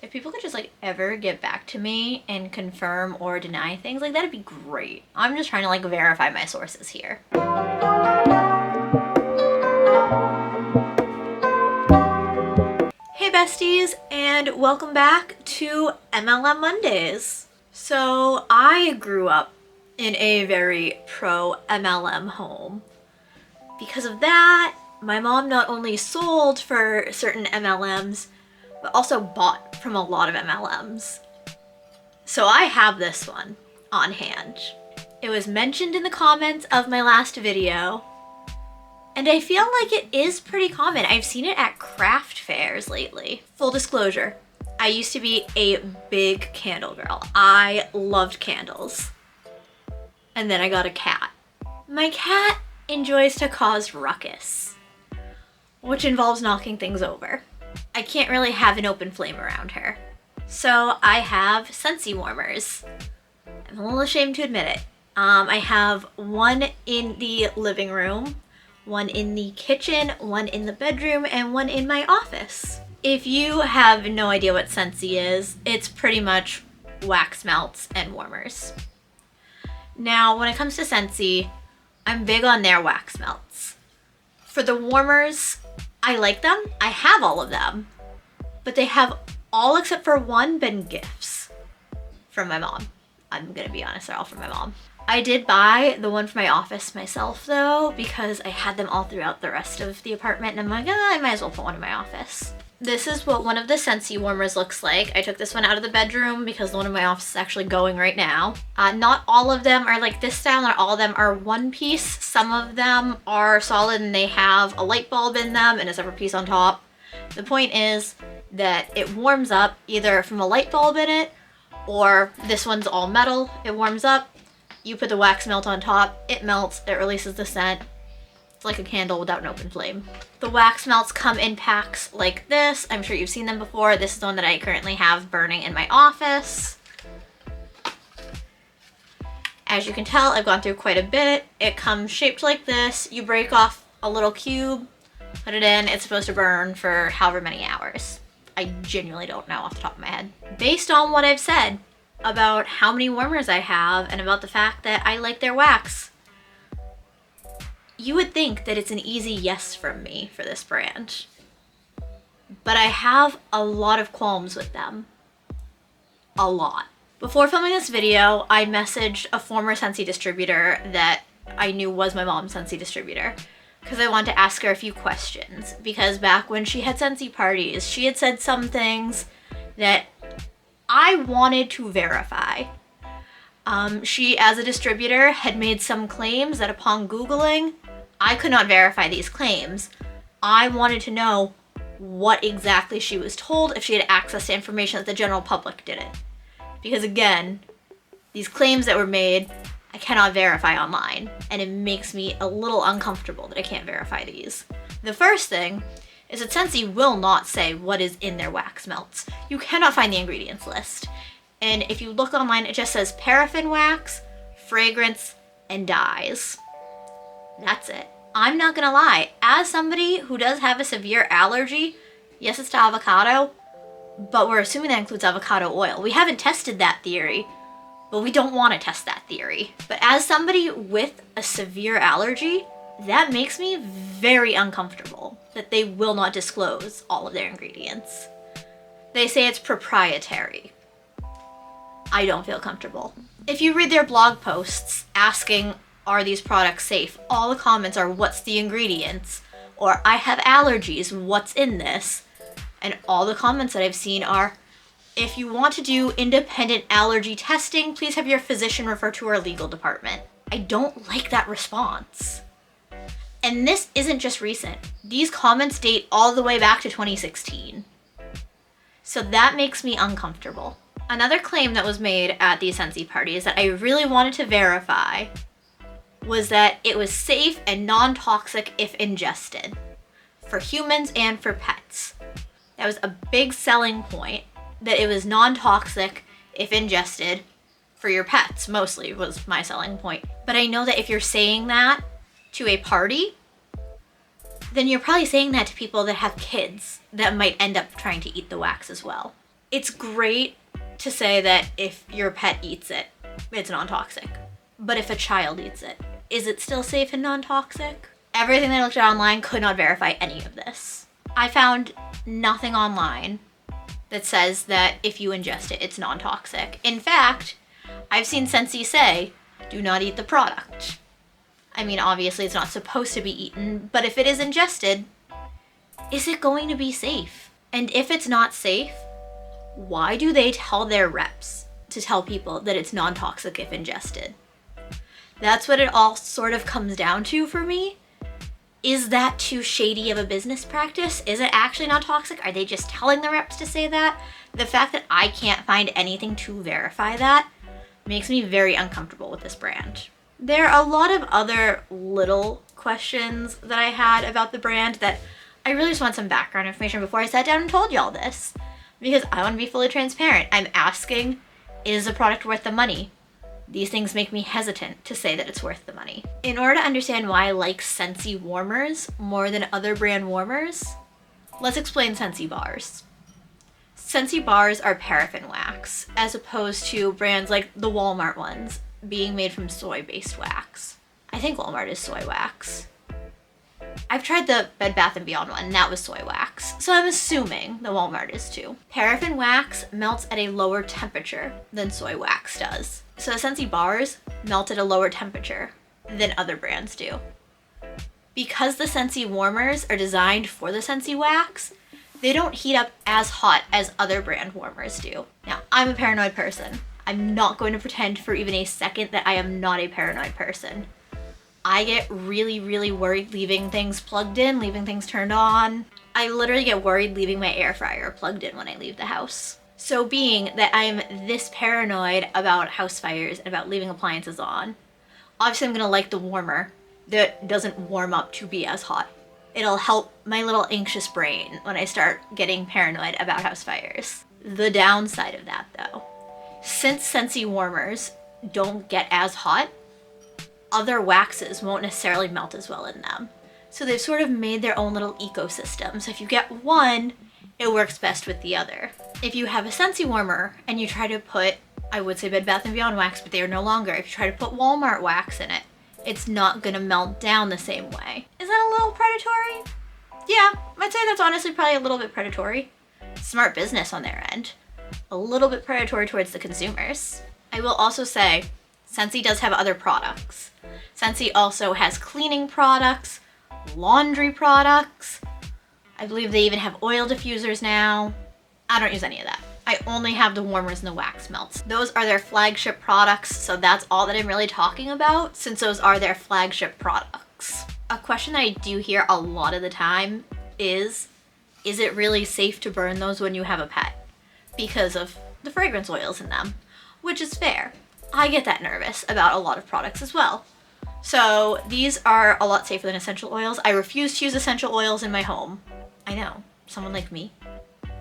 If people could just like ever get back to me and confirm or deny things, like that'd be great. I'm just trying to like verify my sources here. Hey besties, and welcome back to MLM Mondays. So I grew up in a very pro MLM home. Because of that, my mom not only sold for certain MLMs, but also bought from a lot of MLMs. So I have this one on hand. It was mentioned in the comments of my last video, and I feel like it is pretty common. I've seen it at craft fairs lately. Full disclosure, I used to be a big candle girl. I loved candles. And then I got a cat. My cat enjoys to cause ruckus, which involves knocking things over. I can't really have an open flame around her. So I have Scentsy warmers. I'm a little ashamed to admit it. I have one in the living room, one in the kitchen, one in the bedroom, and one in my office. If you have no idea what Scentsy is, it's pretty much wax melts and warmers. Now, when it comes to Scentsy, I'm big on their wax melts. For the warmers, I like them. I have all of them, but they have all except for one been gifts from my mom. I'm gonna be honest, they're all from my mom. I did buy the one for my office myself though, because I had them all throughout the rest of the apartment and I'm like, I might as well put one in my office. This is what one of the Scentsy warmers looks like. I took this one out of the bedroom because the one in my office is actually going right now. Not all of them are like this style, not all of them are one piece. Some of them are solid and they have a light bulb in them and a separate piece on top. The point is that it warms up either from a light bulb in it, or this one's all metal, it warms up, you put the wax melt on top, it melts, it releases the scent. It's like a candle without an open flame. The wax melts come in packs like this. I'm sure you've seen them before. This is the one that I currently have burning in my office. As you can tell, I've gone through quite a bit. It comes shaped like this. You break off a little cube, put it in. It's supposed to burn for however many hours. I genuinely don't know off the top of my head. Based on what I've said about how many warmers I have and about the fact that I like their wax, you would think that it's an easy yes from me for this brand. But I have a lot of qualms with them. A lot. Before filming this video, I messaged a former Scentsy distributor that I knew was my mom's Scentsy distributor, because I wanted to ask her a few questions. Because back when she had Scentsy parties, she had said some things that I wanted to verify. She, as a distributor, had made some claims that upon Googling, I could not verify these claims. I wanted to know what exactly she was told, if she had access to information that the general public didn't. Because again, these claims that were made, I cannot verify online, and it makes me a little uncomfortable that I can't verify these. The first thing is that Scentsy will not say what is in their wax melts. You cannot find the ingredients list. And if you look online, it just says paraffin wax, fragrance, and dyes. That's it. I'm not gonna lie, as somebody who does have a severe allergy, yes, it's to avocado, but we're assuming that includes avocado oil. We haven't tested that theory, but we don't want to test that theory. But as somebody with a severe allergy, that makes me very uncomfortable that they will not disclose all of their ingredients. They say it's proprietary. I don't feel comfortable. If you read their blog posts asking, are these products safe? All the comments are, what's the ingredients? Or I have allergies, what's in this? And all the comments that I've seen are, if you want to do independent allergy testing, please have your physician refer to our legal department. I don't like that response. And this isn't just recent. These comments date all the way back to 2016. So that makes me uncomfortable. Another claim that was made at these Scentsy parties that I really wanted to verify was that it was safe and non-toxic if ingested, for humans and for pets. That was a big selling point, that it was non-toxic if ingested for your pets, mostly was my selling point. But I know that if you're saying that to a party, then you're probably saying that to people that have kids that might end up trying to eat the wax as well. It's great to say that if your pet eats it, it's non-toxic. But if a child eats it, is it still safe and non-toxic? Everything that I looked at online could not verify any of this. I found nothing online that says that if you ingest it, it's non-toxic. In fact, I've seen Scentsy say, do not eat the product. I mean, obviously it's not supposed to be eaten, but if it is ingested, is it going to be safe? And if it's not safe, why do they tell their reps to tell people that it's non-toxic if ingested? That's what it all sort of comes down to for me. Is that too shady of a business practice? Is it actually not toxic? Are they just telling the reps to say that? The fact that I can't find anything to verify that makes me very uncomfortable with this brand. There are a lot of other little questions that I had about the brand that I really just want some background information before I sat down and told you all this, because I want to be fully transparent. I'm asking, is the product worth the money? These things make me hesitant to say that it's worth the money. In order to understand why I like Scentsy warmers more than other brand warmers, let's explain Scentsy bars. Scentsy bars are paraffin wax, as opposed to brands like the Walmart ones being made from soy-based wax. I think Walmart is soy wax. I've tried the Bed Bath & Beyond one, and that was soy wax, so I'm assuming the Walmart is too. Paraffin wax melts at a lower temperature than soy wax does. So the Scentsy bars melt at a lower temperature than other brands do. Because the Scentsy warmers are designed for the Scentsy wax, they don't heat up as hot as other brand warmers do. Now, I'm a paranoid person. I'm not going to pretend for even a second that I am not a paranoid person. I get really, really worried leaving things plugged in, leaving things turned on. I literally get worried leaving my air fryer plugged in when I leave the house. So being that I am this paranoid about house fires and about leaving appliances on, obviously I'm gonna like the warmer that doesn't warm up to be as hot. It'll help my little anxious brain when I start getting paranoid about house fires. The downside of that though, since Scentsy warmers don't get as hot, other waxes won't necessarily melt as well in them. So they've sort of made their own little ecosystem. So if you get one, it works best with the other. If you have a Scentsy warmer and you try to put, I would say Bed Bath & Beyond wax, but they are no longer. If you try to put Walmart wax in it, it's not gonna melt down the same way. Is that a little predatory? Yeah, I'd say that's honestly probably a little bit predatory. Smart business on their end. A little bit predatory towards the consumers. I will also say, Scentsy does have other products. Scentsy also has cleaning products, laundry products. I believe they even have oil diffusers now. I don't use any of that. I only have the warmers and the wax melts. Those are their flagship products, so that's all that I'm really talking about, since those are their flagship products. A question that I do hear a lot of the time is it really safe to burn those when you have a pet? Because of the fragrance oils in them, which is fair. I get that nervous about a lot of products as well. So these are a lot safer than essential oils. I refuse to use essential oils in my home. I know, someone like me,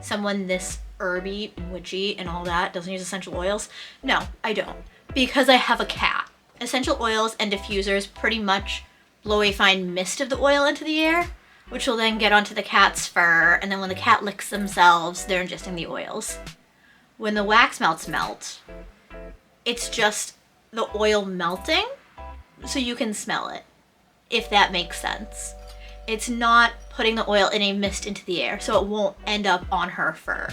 someone this herby and witchy and all that doesn't use essential oils. No, I don't, because I have a cat. Essential oils and diffusers pretty much blow a fine mist of the oil into the air, which will then get onto the cat's fur, and then when the cat licks themselves, they're ingesting the oils. When the wax melts melt, it's just the oil melting, so you can smell it, if that makes sense. It's not putting the oil in a mist into the air, so it won't end up on her fur.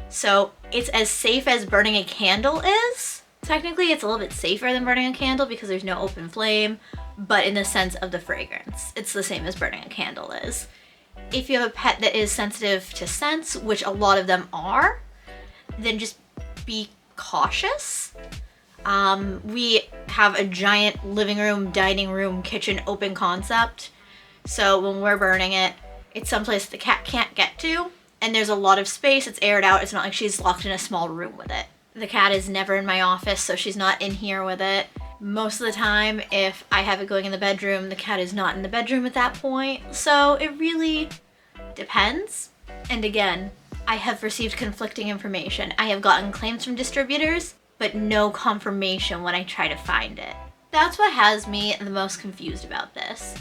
So it's as safe as burning a candle is. Technically, it's a little bit safer than burning a candle because there's no open flame, but in the sense of the fragrance, it's the same as burning a candle is. If you have a pet that is sensitive to scents, which a lot of them are, then just be cautious. We have a giant living room, dining room, kitchen open concept. So when we're burning it, it's someplace the cat can't get to, and there's a lot of space, it's aired out. It's not like she's locked in a small room with it. The cat is never in my office, so she's not in here with it. Most of the time, if I have it going in the bedroom, the cat is not in the bedroom at that point. So it really depends. And again, I have received conflicting information. I have gotten claims from distributors, but no confirmation when I try to find it. That's what has me the most confused about this,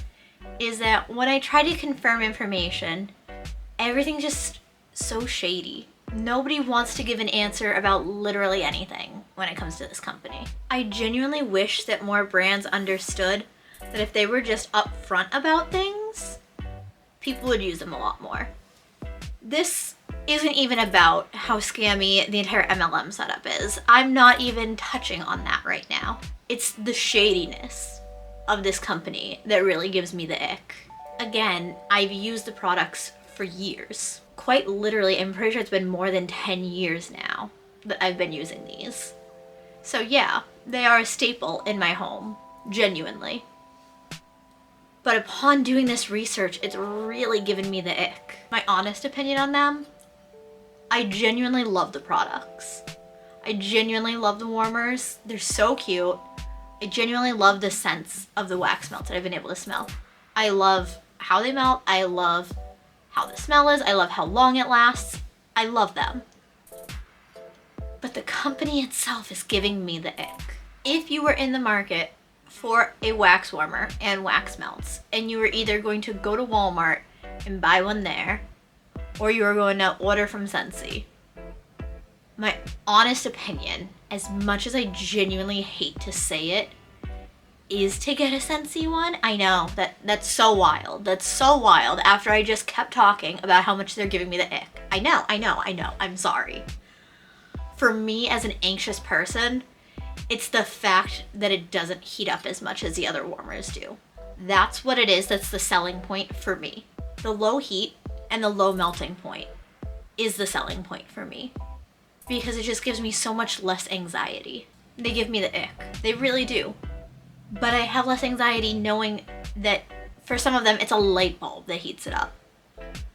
is that when I try to confirm information, everything's just so shady. Nobody wants to give an answer about literally anything when it comes to this company. I genuinely wish that more brands understood that if they were just upfront about things, people would use them a lot more. This isn't even about how scammy the entire MLM setup is. I'm not even touching on that right now. It's the shadiness of this company that really gives me the ick. Again, I've used the products for years. Quite literally, I'm pretty sure it's been more than 10 years now that I've been using these. So yeah, they are a staple in my home, genuinely. But upon doing this research, it's really given me the ick. My honest opinion on them, I genuinely love the products. I genuinely love the warmers. They're so cute. I genuinely love the scents of the wax melts that I've been able to smell. I love how they melt. I love how the smell is. I love how long it lasts. I love them. But the company itself is giving me the ick. If you were in the market for a wax warmer and wax melts, and you were either going to go to Walmart and buy one there, or you were going to order from Scentsy, my honest opinion, as much as I genuinely hate to say it, is to get a Scentsy one. I know, that's so wild. That's so wild after I just kept talking about how much they're giving me the ick. I know. I'm sorry. For me as an anxious person, it's the fact that it doesn't heat up as much as the other warmers do. That's what it is. That's the selling point for me. The low heat and the low melting point is the selling point for me, because it just gives me so much less anxiety. They give me the ick. They really do. But I have less anxiety knowing that for some of them, it's a light bulb that heats it up.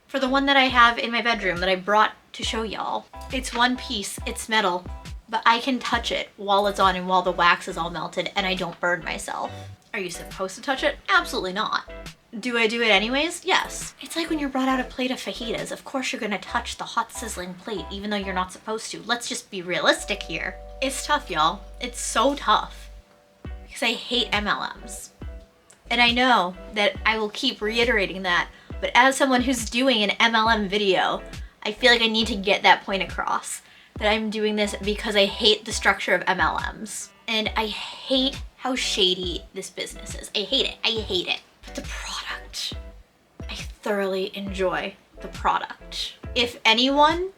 For the one that I have in my bedroom that I brought to show y'all, it's one piece, it's metal, but I can touch it while it's on and while the wax is all melted and I don't burn myself. Are you supposed to touch it? Absolutely not. Do I do it anyways? Yes. It's like when you're brought out a plate of fajitas. Of course you're gonna touch the hot sizzling plate even though you're not supposed to. Let's just be realistic here. It's tough, y'all. It's so tough. Because I hate MLMs. And I know that I will keep reiterating that, but as someone who's doing an MLM video, I feel like I need to get that point across. That I'm doing this because I hate the structure of MLMs. And I hate how shady this business is. I hate it. I hate it. But the product, I thoroughly enjoy the product. If anyone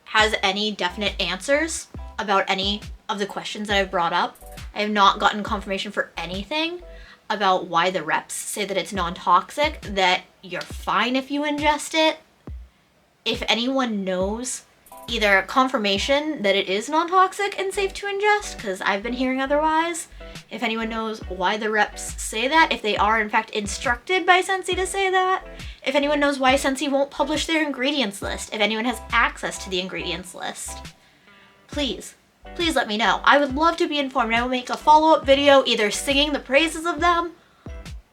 has any definite answers about any of the questions that I've brought up, I have not gotten confirmation for anything about why the reps say that it's non-toxic, that you're fine if you ingest it. If anyone knows either confirmation that it is non-toxic and safe to ingest, because I've been hearing otherwise, if anyone knows why the reps say that, if they are in fact instructed by Scentsy to say that, if anyone knows why Scentsy won't publish their ingredients list, if anyone has access to the ingredients list, please let me know. I would love to be informed. I will make a follow-up video either singing the praises of them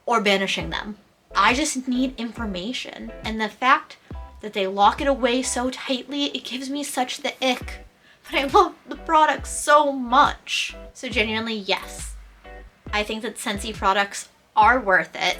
or banishing them. I just need information. And the fact that they lock it away so tightly, it gives me such the ick. But I love the product so much. So genuinely, yes. I think that Scentsy products are worth it,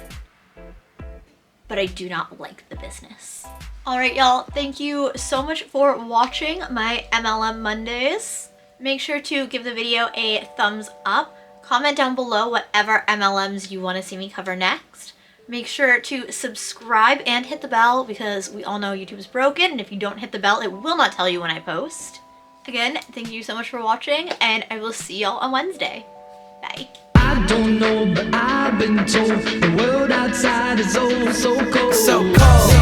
but I do not like the business. All right, y'all, thank you so much for watching my MLM Mondays. Make sure to give the video a thumbs up. Comment down below whatever MLMs you want to see me cover next. Make sure to subscribe and hit the bell because we all know YouTube is broken, and if you don't hit the bell, it will not tell you when I post. Again, thank you so much for watching, and I will see y'all on Wednesday. Bye. I don't know, but I've been told the world outside is oh so cold. So cold.